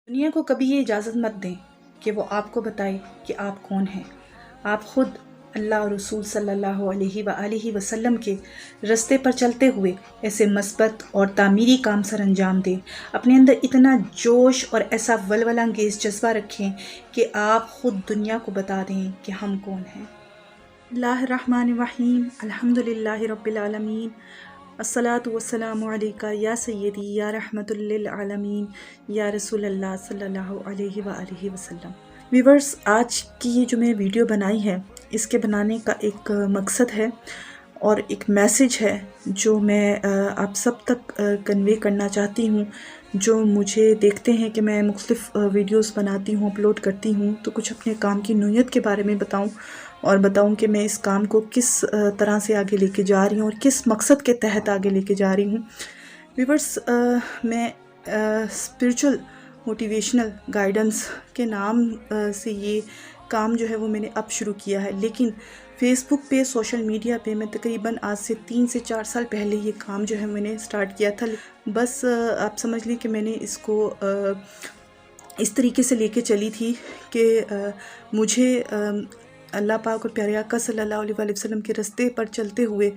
دنیا کو کبھی یہ اجازت مت دیں کہ وہ آپ کو بتائے کہ آپ کون ہیں۔ آپ خود اللہ اور رسول صلی اللہ علیہ وآلہ وسلم کے رستے پر چلتے ہوئے ایسے مثبت اور تعمیری کام سر انجام دیں۔ اپنے اندر اتنا جوش اور ایسا ولولہ انگیز جذبہ رکھیں کہ آپ خود دنیا کو بتا دیں کہ ہم کون ہیں۔ اللہ الرحمن الرحیم، الحمدللہ رب العالمین، الصلاۃ والسلام علیکہ یا سیدی یا رحمت للعالمین یا رسول اللہ صلی اللہ علیہ وآلہ وسلم۔ ویورز، آج کی یہ جو میں ویڈیو بنائی ہے، اس کے بنانے کا ایک مقصد ہے اور ایک میسیج ہے جو میں آپ سب تک کنوے کرنا چاہتی ہوں۔ جو مجھے دیکھتے ہیں کہ میں مختلف ویڈیوز بناتی ہوں، اپلوڈ کرتی ہوں، تو کچھ اپنے کام کی نوعیت کے بارے میں بتاؤں اور بتاؤں کہ میں اس کام کو کس طرح سے آگے لے کے جا رہی ہوں اور کس مقصد کے تحت آگے لے کے جا رہی ہوں۔ ویورز، میں اسپریچول موٹیویشنل گائیڈنس کے نام سے یہ کام جو ہے وہ میں نے اب شروع کیا ہے، لیکن فیس بک پہ، سوشل میڈیا پہ میں تقریباً آج سے 3 سے 4 سال پہلے یہ کام جو ہے میں نے سٹارٹ کیا تھا۔ بس آپ سمجھ لیں کہ میں نے اس کو اس طریقے سے لے کے چلی تھی کہ مجھے اللہ پاک اور پیارے آقا صلی اللہ علیہ وآلہ وسلم کے رستے پر چلتے ہوئے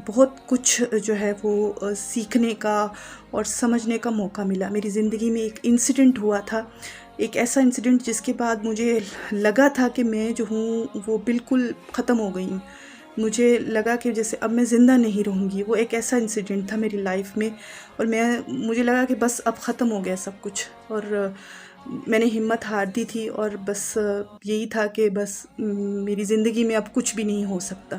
بہت کچھ جو ہے وہ سیکھنے کا اور سمجھنے کا موقع ملا۔ میری زندگی میں ایک انسیڈنٹ ہوا تھا، ایک ایسا انسیڈنٹ جس کے بعد مجھے لگا تھا کہ میں جو ہوں وہ بالکل ختم ہو گئی ہوں۔ مجھے لگا کہ جیسے اب میں زندہ نہیں رہوں گی۔ وہ ایک ایسا انسیڈنٹ تھا میری لائف میں، اور مجھے لگا کہ بس اب ختم ہو گیا سب کچھ، اور میں نے ہمت ہار دی تھی، اور بس یہی تھا کہ بس میری زندگی میں اب کچھ بھی نہیں ہو سکتا۔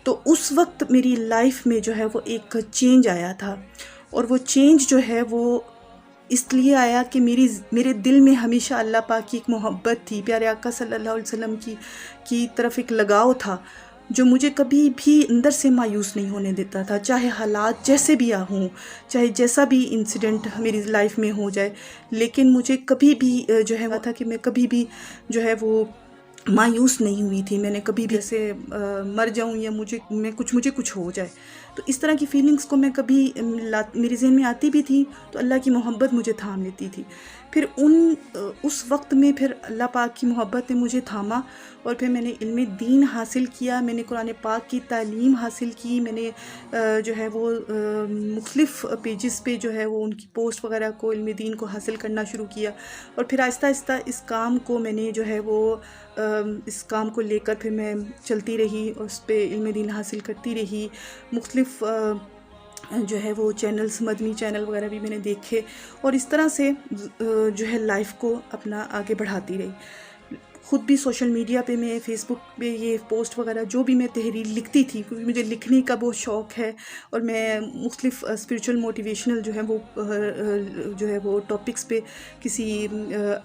تو اس وقت میری لائف میں جو ہے وہ ایک چینج آیا تھا، اور وہ چینج جو ہے وہ اس لیے آیا کہ میرے دل میں ہمیشہ اللہ پاک کی ایک محبت تھی، پیارے آقا صلی اللہ علیہ وسلم کی طرف ایک لگاؤ تھا جو مجھے کبھی بھی اندر سے مایوس نہیں ہونے دیتا تھا، چاہے حالات جیسے بھی ہوں، چاہے جیسا بھی انسیڈنٹ میری لائف میں ہو جائے، لیکن مجھے کبھی بھی جو ہے وہ تھا کہ میں کبھی بھی جو ہے وہ مایوس نہیں ہوئی تھی۔ میں نے کبھی بھی ایسے مر جاؤں یا مجھے کچھ ہو جائے، تو اس طرح کی فیلنگز کو میں کبھی میرے ذہن میں آتی بھی تھی تو اللہ کی محبت مجھے تھام لیتی تھی۔ پھر اس وقت میں پھر اللہ پاک کی محبت نے مجھے تھاما، اور پھر میں نے علم دین حاصل کیا، میں نے قرآن پاک کی تعلیم حاصل کی، میں نے جو ہے وہ مختلف پیجز پہ جو ہے وہ ان کی پوسٹ وغیرہ کو، علم دین کو حاصل کرنا شروع کیا، اور پھر آہستہ آہستہ اس کام کو میں نے جو ہے وہ اس کام کو لے کر پھر میں چلتی رہی، اور اس پہ علم دین حاصل کرتی رہی۔ مختلف جو ہے وہ چینلز، مدنی چینل وغیرہ بھی میں نے دیکھے، اور اس طرح سے جو ہے لائف کو اپنا آگے بڑھاتی رہی۔ خود بھی سوشل میڈیا پہ میں، فیس بک پہ یہ پوسٹ وغیرہ جو بھی میں تحریر لکھتی تھی، کیونکہ مجھے لکھنے کا بہت شوق ہے، اور میں مختلف اسپریچول موٹیویشنل جو ہے وہ ٹاپکس پہ، کسی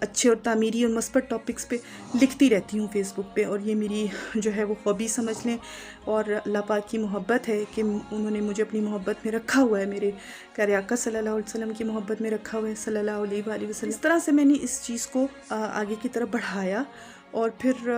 اچھے اور تعمیری اور مثبت ٹاپکس پہ لکھتی رہتی ہوں فیس بک پہ، اور یہ میری جو ہے وہ ہابی سمجھ لیں، اور اللہ پاک کی محبت ہے کہ انہوں نے مجھے اپنی محبت میں رکھا ہوا ہے، میرے پیارے آقا صلی اللہ علیہ وسلم کی محبت میں رکھا ہوا ہے، صلی اللہ علیہ وآلہ وسلم۔ اس طرح سے میں نے اس چیز کو آگے کی طرف بڑھایا، اور پھر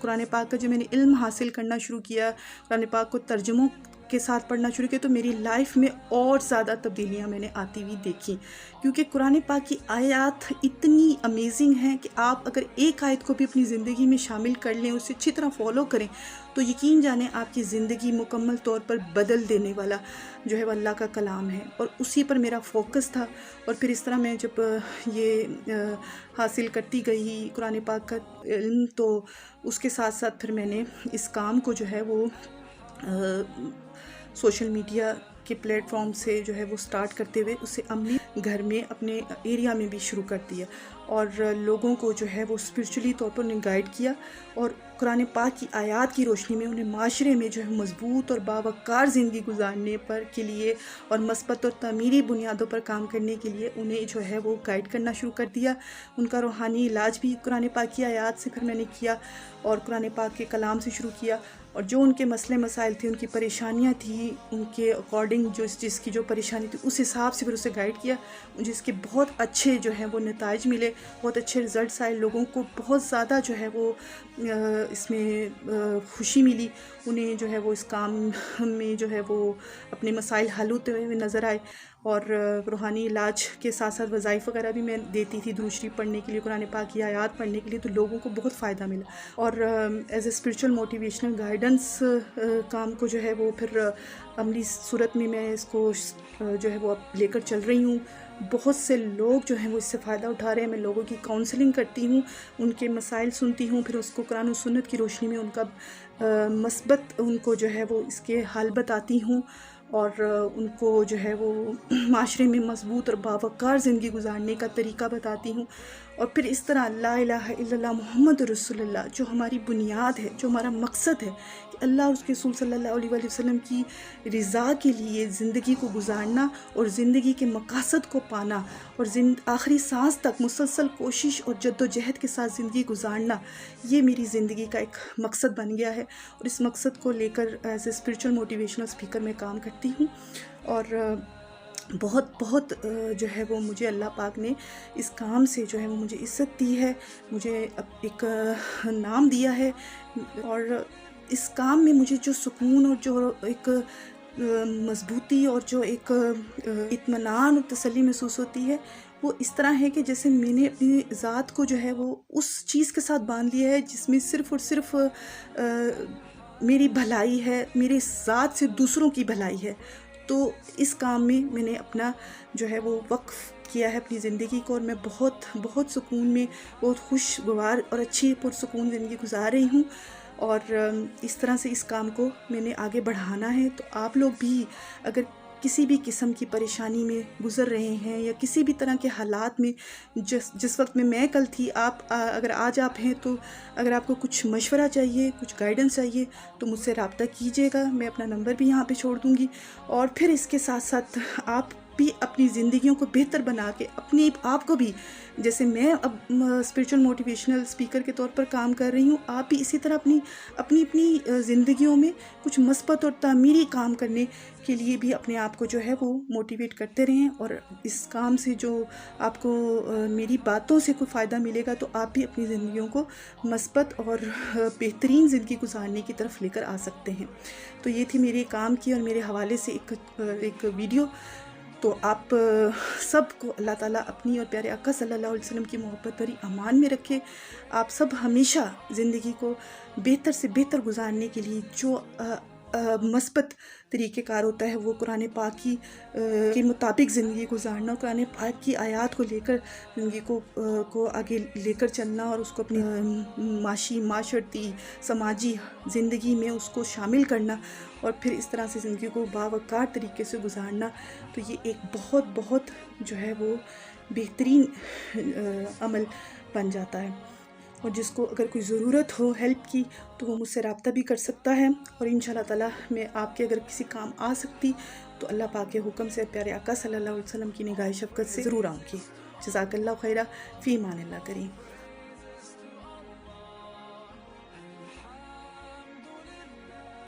قرآن پاک کا جو میں نے علم حاصل کرنا شروع کیا، قرآن پاک کو ترجموں کے ساتھ پڑھنا شروع کیا، تو میری لائف میں اور زیادہ تبدیلیاں میں نے آتی ہوئی دیکھی، کیونکہ قرآن پاک کی آیات اتنی امیزنگ ہیں کہ آپ اگر ایک آیت کو بھی اپنی زندگی میں شامل کر لیں، اسے اچھی طرح فالو کریں، تو یقین جانیں آپ کی زندگی مکمل طور پر بدل دینے والا جو ہے وہ اللہ کا کلام ہے، اور اسی پر میرا فوکس تھا۔ اور پھر اس طرح میں جب یہ حاصل کرتی گئی قرآن پاک کا علم، تو اس کے ساتھ ساتھ پھر میں نے اس کام کو جو ہے وہ سوشل میڈیا کے پلیٹ فارم سے جو ہے وہ سٹارٹ کرتے ہوئے اسے اپنے گھر میں، اپنے ایریا میں بھی شروع کر دیا، اور لوگوں کو جو ہے وہ اسپریچولی طور پر انہیں گائیڈ کیا، اور قرآن پاک کی آیات کی روشنی میں انہیں معاشرے میں جو ہے مضبوط اور باوقار زندگی گزارنے کے لیے اور مثبت اور تعمیری بنیادوں پر کام کرنے کے لیے انہیں جو ہے وہ گائیڈ کرنا شروع کر دیا۔ ان کا روحانی علاج بھی قرآن پاک کی آیات سے پھر میں نے کیا، اور قرآن پاک کے کلام سے شروع کیا، اور جو ان کے مسئلے مسائل تھے، ان کی پریشانیاں تھیں، ان کے اکارڈنگ جس کی جو پریشانی تھی اس حساب سے پھر اسے گائیڈ کیا، جس کے بہت اچھے جو ہیں وہ نتائج ملے، بہت اچھے رزلٹس آئے، لوگوں کو بہت زیادہ جو ہے وہ اس میں خوشی ملی، انہیں جو ہے وہ اس کام میں جو ہے وہ اپنے مسائل حل ہوتے ہوئے نظر آئے۔ اور روحانی علاج کے ساتھ ساتھ وظائف وغیرہ بھی میں دیتی تھی، درود شریف پڑھنے کے لیے، قرآن پاک کی آیات پڑھنے کے لیے، تو لوگوں کو بہت فائدہ ملا. اور as a spiritual motivational guidance کام کو جو ہے وہ پھر عملی صورت میں اس کو جو ہے وہ اب لے کر چل رہی ہوں. بہت سے لوگ جو ہیں وہ اس سے فائدہ اٹھا رہے ہیں. میں لوگوں کی کاؤنسلنگ کرتی ہوں، ان کے مسائل سنتی ہوں، پھر اس کو قرآن و سنت کی روشنی میں ان کا مثبت ان کو جو ہے وہ اس کے حل بتاتی ہوں، اور ان کو جو ہے وہ معاشرے میں مضبوط اور باوقار زندگی گزارنے کا طریقہ بتاتی ہوں. اور پھر اس طرح لا الہ الا اللہ محمد رسول اللہ جو ہماری بنیاد ہے، جو ہمارا مقصد ہے کہ اللہ اور اس کے رسول صلی اللہ علیہ وآلہ وسلم کی رضا کے لیے زندگی کو گزارنا اور زندگی کے مقاصد کو پانا، اور آخری سانس تک مسلسل کوشش اور جد و جہد کے ساتھ زندگی گزارنا، یہ میری زندگی کا ایک مقصد بن گیا ہے. اور اس مقصد کو لے کر as a spiritual motivational speaker میں کام کرتی ہوں. اور بہت بہت جو ہے وہ مجھے اللہ پاک نے اس کام سے جو ہے وہ مجھے عزت دی ہے، مجھے ایک نام دیا ہے. اور اس کام میں مجھے جو سکون اور جو ایک مضبوطی اور جو ایک اطمینان اور تسلی محسوس ہوتی ہے، وہ اس طرح ہے کہ جیسے میں نے اپنی ذات کو جو ہے وہ اس چیز کے ساتھ باندھ لیا ہے جس میں صرف اور صرف میری بھلائی ہے، میری ذات سے دوسروں کی بھلائی ہے. تو اس کام میں میں نے اپنا جو ہے وہ وقف کیا ہے اپنی زندگی کو، اور میں بہت بہت سکون میں، بہت خوشگوار اور اچھی پرسکون زندگی گزار رہی ہوں. اور اس طرح سے اس کام کو میں نے آگے بڑھانا ہے. تو آپ لوگ بھی اگر کسی بھی قسم کی پریشانی میں گزر رہے ہیں، یا کسی بھی طرح کے حالات میں جس وقت میں کل تھی، آپ اگر آج آپ ہیں، تو اگر آپ کو کچھ مشورہ چاہیے، کچھ گائیڈنس چاہیے، تو مجھ سے رابطہ کیجیے گا. میں اپنا نمبر بھی یہاں پہ چھوڑ دوں گی. اور پھر اس کے ساتھ ساتھ آپ بھی اپنی زندگیوں کو بہتر بنا کے اپنی آپ کو بھی، جیسے میں اب اسپریچول موٹیویشنل اسپیکر کے طور پر کام کر رہی ہوں، آپ بھی اسی طرح اپنی زندگیوں میں کچھ مثبت اور تعمیری کام کرنے کے لیے بھی اپنے آپ کو جو ہے وہ موٹیویٹ کرتے رہیں. اور اس کام سے جو آپ کو میری باتوں سے کوئی فائدہ ملے گا، تو آپ بھی اپنی زندگیوں کو مثبت اور بہترین زندگی گزارنے کی طرف لے کر آ سکتے ہیں. تو یہ تھی میرے کام کی اور میرے حوالے سے ایک ویڈیو. تو آپ سب کو اللہ تعالیٰ اپنی اور پیارے آقا صلی اللہ علیہ وسلم کی محبت بھری امان میں رکھے. آپ سب ہمیشہ زندگی کو بہتر سے بہتر گزارنے کے لیے جو مثبت طریقہ کار ہوتا ہے، وہ قرآن پاک کے مطابق زندگی گزارنا، قرآن پاک کی آیات کو لے کر زندگی کو آگے لے کر چلنا، اور اس کو اپنی معاشرتی سماجی زندگی میں اس کو شامل کرنا، اور پھر اس طرح سے زندگی کو باوقار طریقے سے گزارنا. تو یہ ایک بہت بہت جو ہے وہ بہترین عمل بن جاتا ہے. اور جس کو اگر کوئی ضرورت ہو ہیلپ کی، تو وہ مجھ سے رابطہ بھی کر سکتا ہے. اور انشاءاللہ تعالیٰ میں آپ کے اگر کسی کام آ سکتی، تو اللہ پاک کے حکم سے پیارے آقا صلی اللہ علیہ وسلم کی نگاہ شفقت سے ضرور آؤں گی. جزاک اللہ خیرہ، فی امان اللہ کریم.